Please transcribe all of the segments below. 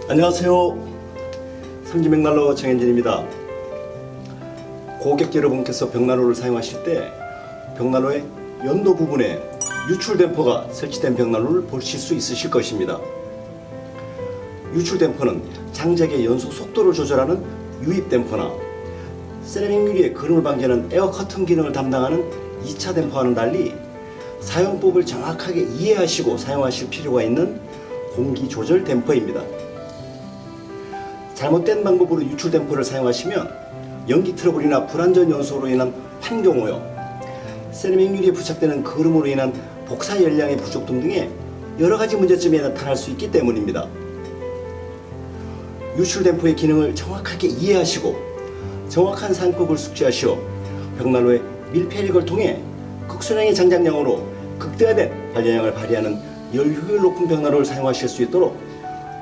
안녕하세요. 삼지맥난로 정현진입니다. 고객 여러분께서 벽난로를 사용하실 때 벽난로의 연도 부분에 유출 댐퍼가 설치된 벽난로를 보실 수 있으실 것입니다. 유출 댐퍼는 장작의 연소 속도를 조절하는 유입 댐퍼나 세라믹 유리의 그름을 방지하는 에어 커튼 기능을 담당하는 2차 댐퍼와는 달리 사용법을 정확하게 이해하시고 사용하실 필요가 있는 공기 조절 댐퍼입니다. 잘못된 방법으로 유출 댐퍼를 사용하시면 연기 트러블이나 불완전 연소로 인한 환경오염, 세라믹 유리에 부착되는 그름으로 인한 복사 열량의 부족 등의 여러가지 문제점이 나타날 수 있기 때문입니다. 유출 댐퍼의 기능을 정확하게 이해하시고 정확한 사용법을 숙지하시어 벽난로의 밀폐력을 통해 극소량의 장작량으로 극대화된 발열량을 발휘하는 열 효율 높은 벽난로를 사용하실 수 있도록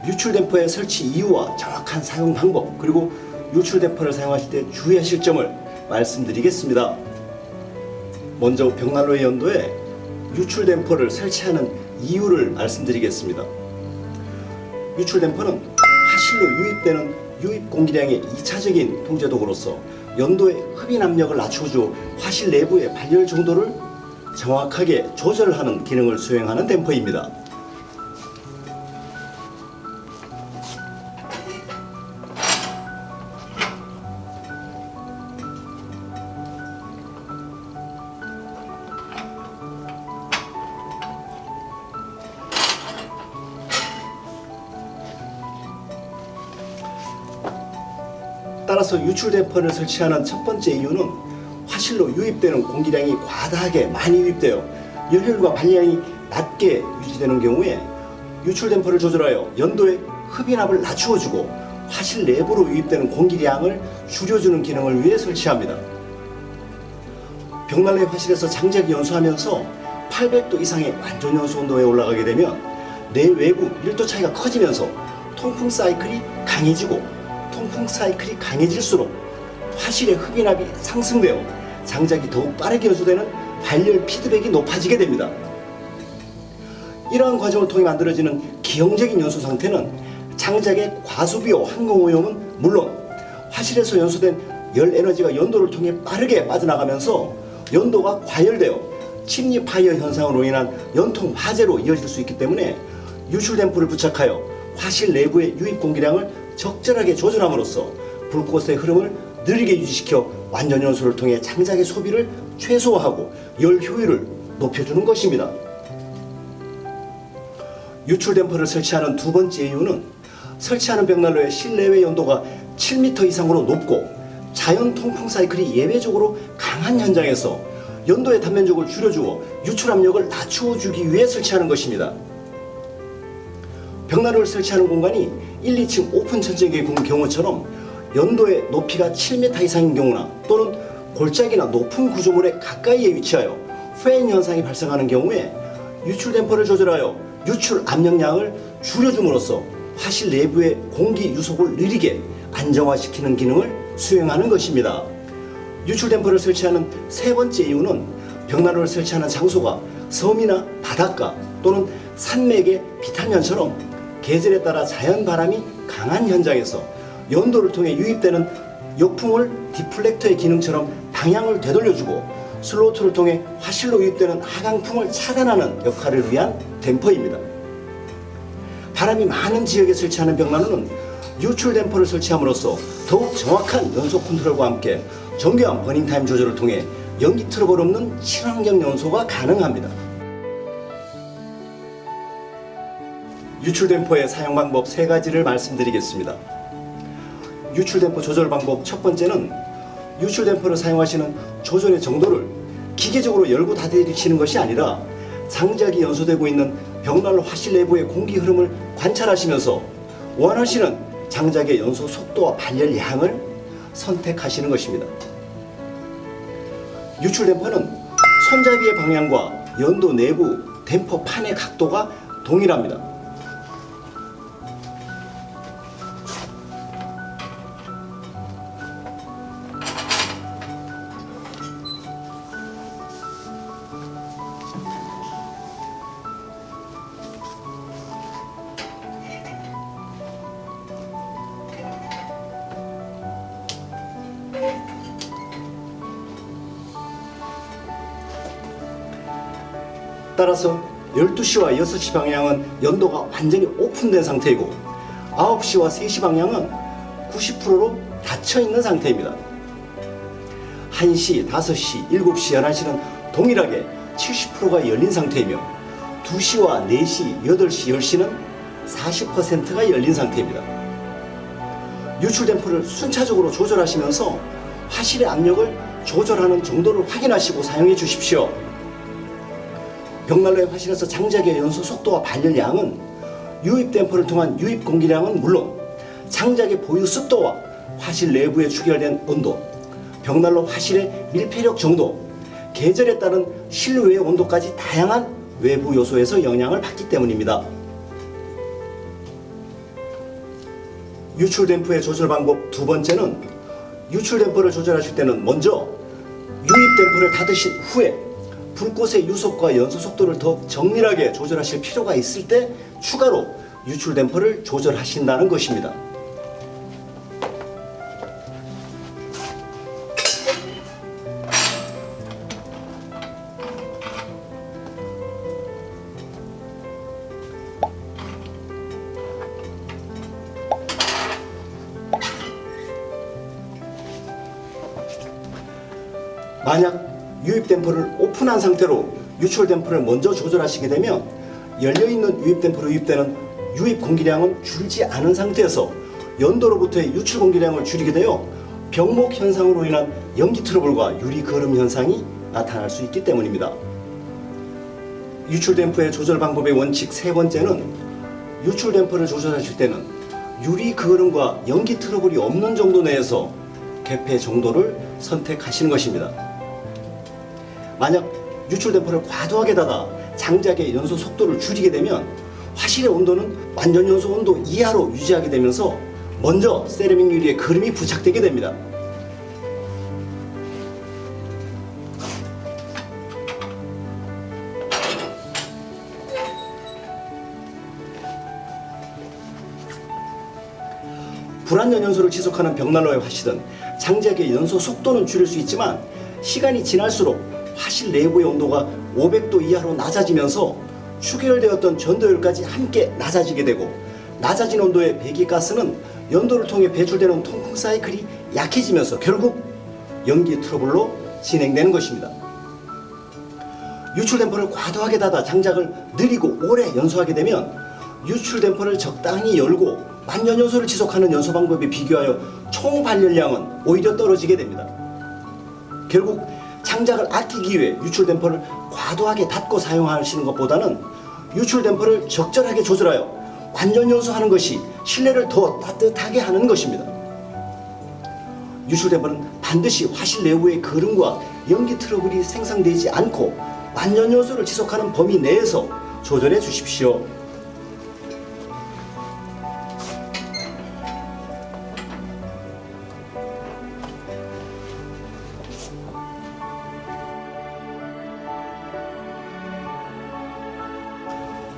유출 댐퍼의 설치 이유와 정확한 사용 방법, 그리고 유출 댐퍼를 사용하실 때 주의하실 점을 말씀드리겠습니다. 먼저 벽난로의 연도에 유출 댐퍼를 설치하는 이유를 말씀드리겠습니다. 유출 댐퍼는 화실로 유입되는 유입 공기량의 2차적인 통제 도구로서 연도의 흡인 압력을 낮춰줘 화실 내부의 발열 정도를 정확하게 조절하는 기능을 수행하는 댐퍼입니다. 따라서 유출 댐퍼를 설치하는 첫 번째 이유는 화실로 유입되는 공기량이 과다하게 많이 유입되어 열효율과 발열량이 낮게 유지되는 경우에 유출 댐퍼를 조절하여 연도의 흡인압을 낮추어주고 화실 내부로 유입되는 공기량을 줄여주는 기능을 위해 설치합니다. 벽난로의 화실에서 장작이 연소하면서 800도 이상의 완전 연소 온도에 올라가게 되면 내외부 1도 차이가 커지면서 통풍 사이클이 강해지고 통풍 사이클이 강해질수록 화실의 흡인압이 상승되어 장작이 더욱 빠르게 연소되는 발열 피드백이 높아지게 됩니다. 이러한 과정을 통해 만들어지는 기형적인 연소 상태는 장작의 과소비와 항공오염은 물론 화실에서 연소된 열 에너지가 연도를 통해 빠르게 빠져나가면서 연도가 과열되어 침리 파이어 현상으로 인한 연통 화재로 이어질 수 있기 때문에 유출 댐퍼를 부착하여 화실 내부의 유입 공기량을 적절하게 조절함으로써 불꽃의 흐름을 느리게 유지시켜 완전 연소를 통해 장작의 소비를 최소화하고 열 효율을 높여주는 것입니다. 유출 댐퍼를 설치하는 두 번째 이유는 설치하는 벽난로의 실내외 연도가 7m 이상으로 높고 자연 통풍 사이클이 예외적으로 강한 현장에서 연도의 단면적을 줄여주어 유출 압력을 낮추어 주기 위해 설치하는 것입니다. 벽난로를 설치하는 공간이 1, 2층 오픈 천정의 경우처럼 연도의 높이가 7m 이상인 경우나 또는 골짜기나 높은 구조물에 가까이에 위치하여 페인 현상이 발생하는 경우에 유출 댐퍼를 조절하여 유출 압력량을 줄여줌으로써 화실 내부의 공기 유속을 느리게 안정화시키는 기능을 수행하는 것입니다. 유출 댐퍼를 설치하는 세 번째 이유는 벽난로를 설치하는 장소가 섬이나 바닷가 또는 산맥의 비탈면처럼 계절에 따라 자연 바람이 강한 현장에서 연도를 통해 유입되는 역풍을 디플렉터의 기능처럼 방향을 되돌려주고 슬로트를 통해 화실로 유입되는 하강풍을 차단하는 역할을 위한 댐퍼입니다. 바람이 많은 지역에 설치하는 벽난로는 유출 댐퍼를 설치함으로써 더욱 정확한 연소 컨트롤과 함께 정교한 버닝타임 조절을 통해 연기 트러블 없는 친환경 연소가 가능합니다. 유출 댐퍼의 사용 방법 세 가지를 말씀드리겠습니다. 유출 댐퍼 조절 방법 첫 번째는 유출 댐퍼를 사용하시는 조절의 정도를 기계적으로 열고 닫아주시는 것이 아니라 장작이 연소되고 있는 벽난로 화실 내부의 공기 흐름을 관찰하시면서 원하시는 장작의 연소 속도와 발열량을 선택하시는 것입니다. 유출 댐퍼는 손잡이의 방향과 연도 내부 댐퍼 판의 각도가 동일합니다. 따라서 12시와 6시 방향은 연도가 완전히 오픈된 상태이고 9시와 3시 방향은 90%로 닫혀있는 상태입니다. 1시, 5시, 7시, 11시는 동일하게 70%가 열린 상태이며 2시와 4시, 8시, 10시는 40%가 열린 상태입니다. 유출댐프를 순차적으로 조절하시면서 화실의 압력을 조절하는 정도를 확인하시고 사용해 주십시오. 벽난로의 화실에서 장작의 연소 속도와 발열량은 유입댐퍼를 통한 유입 공기량은 물론 장작의 보유 습도와 화실 내부에 추결된 온도, 벽난로 화실의 밀폐력 정도, 계절에 따른 실외의 온도까지 다양한 외부 요소에서 영향을 받기 때문입니다. 유출댐퍼의 조절 방법 두 번째는 유출댐퍼를 조절하실 때는 먼저 유입댐퍼를 닫으신 후에 불꽃의 유속과 연소 속도를 더욱 정밀하게 조절하실 필요가 있을 때 추가로 유출댐퍼를 조절하신다는 것입니다. 만약 유입댐퍼를 오픈한 상태로 유출댐퍼를 먼저 조절하시게 되면 열려있는 유입댐퍼로 유입되는 유입 공기량은 줄지 않은 상태에서 연도로부터의 유출 공기량을 줄이게 되어 병목 현상으로 인한 연기 트러블과 유리 거름 현상이 나타날 수 있기 때문입니다. 유출댐퍼의 조절 방법의 원칙 세 번째는 유출댐퍼를 조절하실 때는 유리 거름과 연기 트러블이 없는 정도 내에서 개폐 정도를 선택하시는 것입니다. 만약 유출댐퍼를 과도하게 닫아 장작의 연소 속도를 줄이게 되면 화실의 온도는 완전 연소 온도 이하로 유지하게 되면서 먼저 세라믹 유리에 거름이 부착되게 됩니다. 불완전 연소를 지속하는 벽난로의 화실은 장작의 연소 속도는 줄일 수 있지만 시간이 지날수록 화실 내부의 온도가 500도 이하로 낮아지면서 추결되었던 전도율까지 함께 낮아지게 되고 낮아진 온도의 배기가스는 연도를 통해 배출되는 통풍 사이클이 약해지면서 결국 연기 트러블로 진행되는 것입니다. 유출댐퍼를 과도하게 닫아 장작을 느리고 오래 연소하게 되면 유출댐퍼를 적당히 열고 만년 연소를 지속하는 연소 방법에 비교하여 총 발열량은 오히려 떨어지게 됩니다. 결국 장작을 아끼기 위해 유출댐퍼를 과도하게 닫고 사용하시는 것보다는 유출댐퍼를 적절하게 조절하여 완전 연소하는 것이 실내를 더 따뜻하게 하는 것입니다. 유출댐퍼는 반드시 화실 내부의 거름과 연기 트러블이 생성되지 않고 완전 연소를 지속하는 범위 내에서 조절해 주십시오.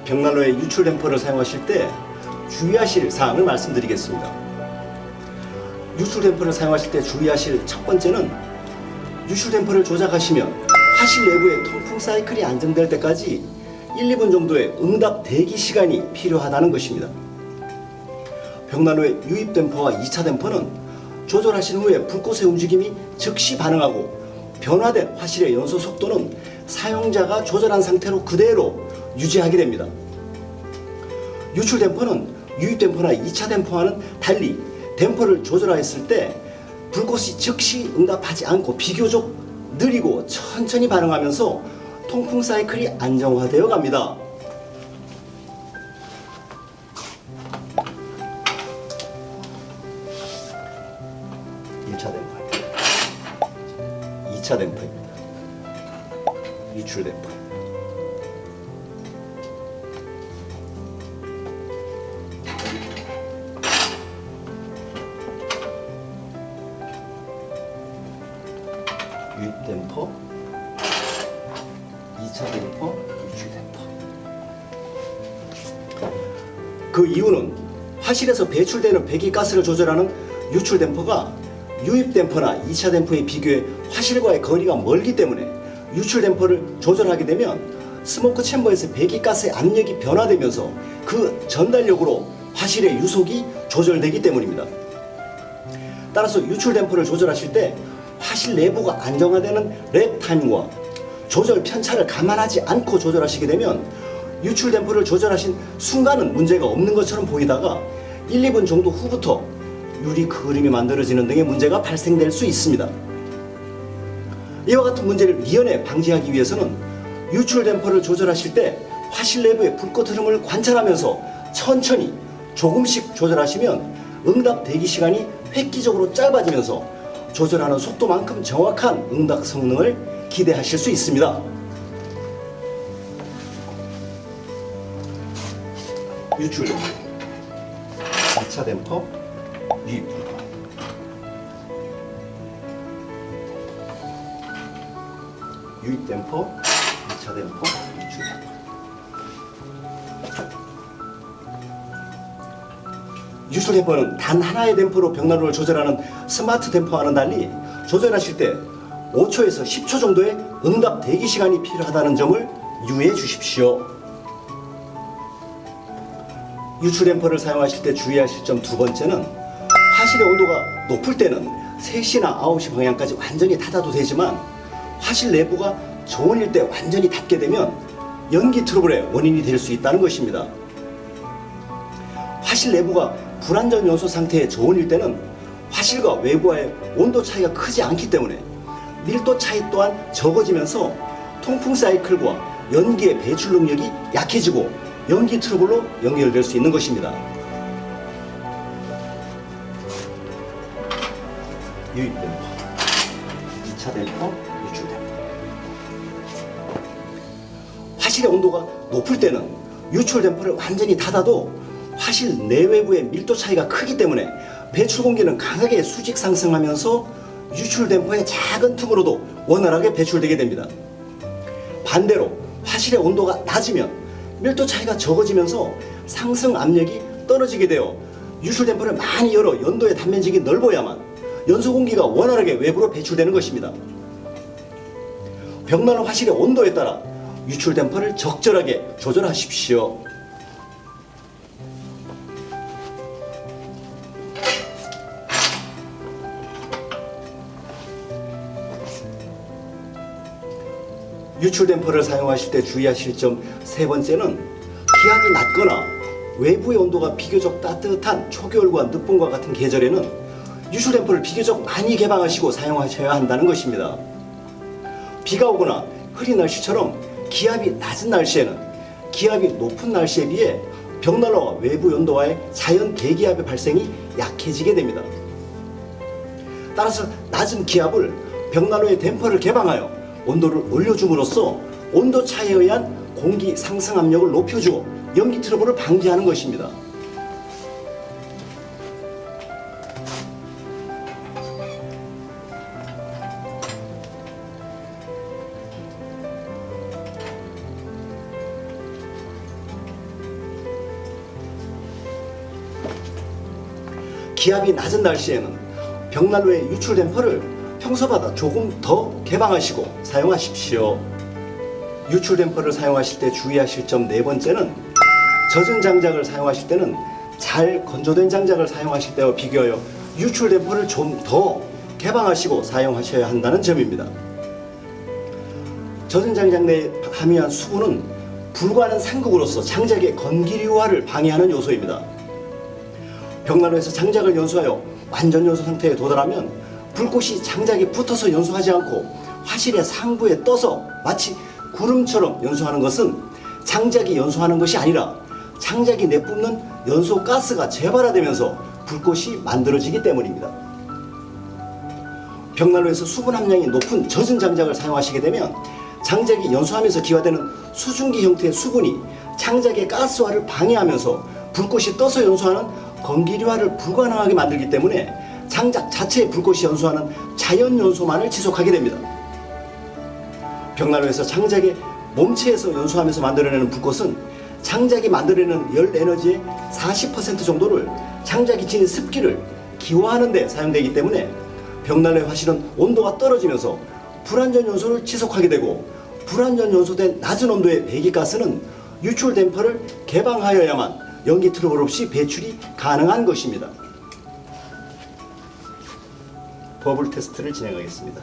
벽난로의 유출댐퍼를 사용하실 때 주의하실 사항을 말씀드리겠습니다. 유출댐퍼를 사용하실 때 주의하실 첫 번째는 유출댐퍼를 조작하시면 화실 내부의 통풍 사이클이 안정될 때까지 1, 2분 정도의 응답 대기 시간이 필요하다는 것입니다. 벽난로의 유입댐퍼와 2차 댐퍼는 조절하신 후에 불꽃의 움직임이 즉시 반응하고 변화된 화실의 연소 속도는 사용자가 조절한 상태로 그대로 유지하게 됩니다. 유출댐퍼는 유입댐퍼나 2차 댐퍼와는 달리 댐퍼를 조절하였을 때 불꽃이 즉시 응답하지 않고 비교적 느리고 천천히 반응하면서 통풍 사이클이 안정화되어 갑니다. 댐퍼, 2차 댐퍼입니다. 유출 댐퍼. 유입 댐퍼, 2차 댐퍼, 유출 댐퍼. 그 이유는 화실에서 배출되는 배기가스를 조절하는 유출 댐퍼가 유입 댐퍼나 2차 댐퍼에 비교해 화실과의 거리가 멀기 때문에 유출 댐퍼를 조절하게 되면 스모크 챔버에서 배기가스의 압력이 변화되면서 그 전달력으로 화실의 유속이 조절되기 때문입니다. 따라서 유출 댐퍼를 조절하실 때 화실 내부가 안정화되는 랩 타임과 조절 편차를 감안하지 않고 조절하시게 되면 유출 댐퍼를 조절하신 순간은 문제가 없는 것처럼 보이다가 1, 2분 정도 후부터 유리 그림이 만들어지는 등의 문제가 발생될 수 있습니다. 이와 같은 문제를 미연에 방지하기 위해서는 유출 댐퍼를 조절하실 때 화실 내부의 불꽃 흐름을 관찰하면서 천천히 조금씩 조절하시면 응답 대기 시간이 획기적으로 짧아지면서 조절하는 속도만큼 정확한 응답 성능을 기대하실 수 있습니다. 유출 댐퍼, 2차 댐퍼, 유입 댐퍼. 유입 댐퍼, 2차 댐퍼, 유출 댐퍼. 유출 댐퍼는 단 하나의 댐퍼로 벽난로를 조절하는 스마트 댐퍼와는 달리 조절하실 때 5초에서 10초 정도의 응답 대기 시간이 필요하다는 점을 유의해 주십시오. 유출 댐퍼를 사용하실 때 주의하실 점 두 번째는 화실의 온도가 높을 때는 3시나 9시 방향까지 완전히 닫아도 되지만 화실 내부가 저온일 때 완전히 닫게 되면 연기 트러블의 원인이 될 수 있다는 것입니다. 화실 내부가 불안전 요소 상태의 저온일 때는 화실과 외부와의 온도 차이가 크지 않기 때문에 밀도 차이 또한 적어지면서 통풍 사이클과 연기의 배출 능력이 약해지고 연기 트러블로 연결될 수 있는 것입니다. 유입 댐퍼, 2차 댐퍼, 유출 댐퍼. 화실의 온도가 높을 때는 유출 댐퍼를 완전히 닫아도 화실 내외부의 밀도 차이가 크기 때문에 배출 공기는 강하게 수직 상승하면서 유출 댐퍼의 작은 틈으로도 원활하게 배출되게 됩니다. 반대로 화실의 온도가 낮으면 밀도 차이가 적어지면서 상승 압력이 떨어지게 되어 유출 댐퍼를 많이 열어 연도의 단면적이 넓어야만 연소 공기가 원활하게 외부로 배출되는 것입니다. 벽난로 화실의 온도에 따라 유출 댐퍼를 적절하게 조절하십시오. 유출 댐퍼를 사용하실 때 주의하실 점 세 번째는 기압이 낮거나 외부의 온도가 비교적 따뜻한 초겨울과 늦봄과 같은 계절에는 유출 댐퍼를 비교적 많이 개방하시고 사용하셔야 한다는 것입니다. 비가 오거나 흐린 날씨처럼 기압이 낮은 날씨에는 기압이 높은 날씨에 비해 벽난로와 외부 온도와의 자연 대기압의 발생이 약해지게 됩니다. 따라서 낮은 기압을 벽난로의 댐퍼를 개방하여 온도를 올려줌으로써 온도 차이에 의한 공기 상승 압력을 높여주고 연기 트러블을 방지하는 것입니다. 기압이 낮은 날씨에는 벽난로의 유출 댐퍼를 평소보다 조금 더 개방하시고 사용하십시오. 유출 댐퍼를 사용하실 때 주의하실 점 네 번째는 젖은 장작을 사용하실 때는 잘 건조된 장작을 사용하실 때와 비교하여 유출 댐퍼를 좀 더 개방하시고 사용하셔야 한다는 점입니다. 젖은 장작 내에 함유한 수분은 불과한 상극으로서 장작의 건기류화를 방해하는 요소입니다. 벽난로에서 장작을 연소하여 완전 연소 상태에 도달하면 불꽃이 장작에 붙어서 연소하지 않고 화실의 상부에 떠서 마치 구름처럼 연소하는 것은 장작이 연소하는 것이 아니라 장작이 내뿜는 연소 가스가 재발화되면서 불꽃이 만들어지기 때문입니다. 벽난로에서 수분 함량이 높은 젖은 장작을 사용하시게 되면 장작이 연소하면서 기화되는 수증기 형태의 수분이 장작의 가스화를 방해하면서 불꽃이 떠서 연소하는 건기류화를 불가능하게 만들기 때문에 장작 자체의 불꽃이 연소하는 자연 연소만을 지속하게 됩니다. 벽난로에서 장작의 몸체에서 연소하면서 만들어내는 불꽃은 장작이 만들어내는 열 에너지의 40% 정도를 장작이 지닌 습기를 기화하는 데 사용되기 때문에 벽난로의 화실은 온도가 떨어지면서 불완전 연소를 지속하게 되고 불완전 연소된 낮은 온도의 배기가스는 유출 댐퍼를 개방하여야만 연기 트러블 없이 배출이 가능한 것입니다. 버블 테스트를 진행하겠습니다.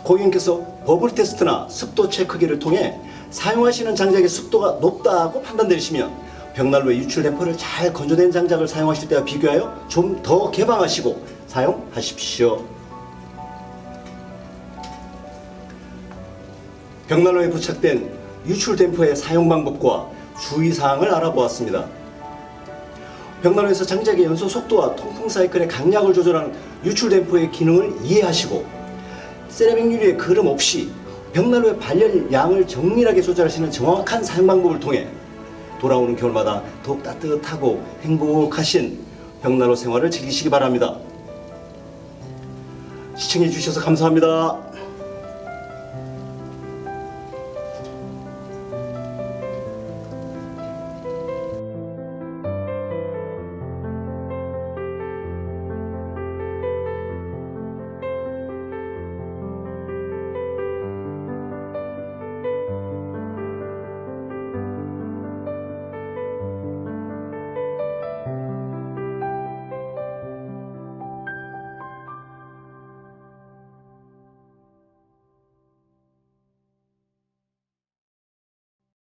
고객님께서 버블 테스트나 습도 체크기를 통해 사용하시는 장작의 습도가 높다고 판단되시면 벽난로의 유출 댐퍼를 잘 건조된 장작을 사용하실 때와 비교하여 좀 더 개방하시고 사용하십시오. 벽난로에 부착된 유출 댐퍼의 사용 방법과 주의사항을 알아보았습니다. 벽난로에서 장작의 연소 속도와 통풍 사이클의 강약을 조절하는 유출 댐퍼의 기능을 이해하시고 세라믹 유리에 그름 없이 벽난로의 발열량을 정밀하게 조절하시는 정확한 사용 방법을 통해 돌아오는 겨울마다 더욱 따뜻하고 행복하신 벽난로 생활을 즐기시기 바랍니다. 시청해 주셔서 감사합니다.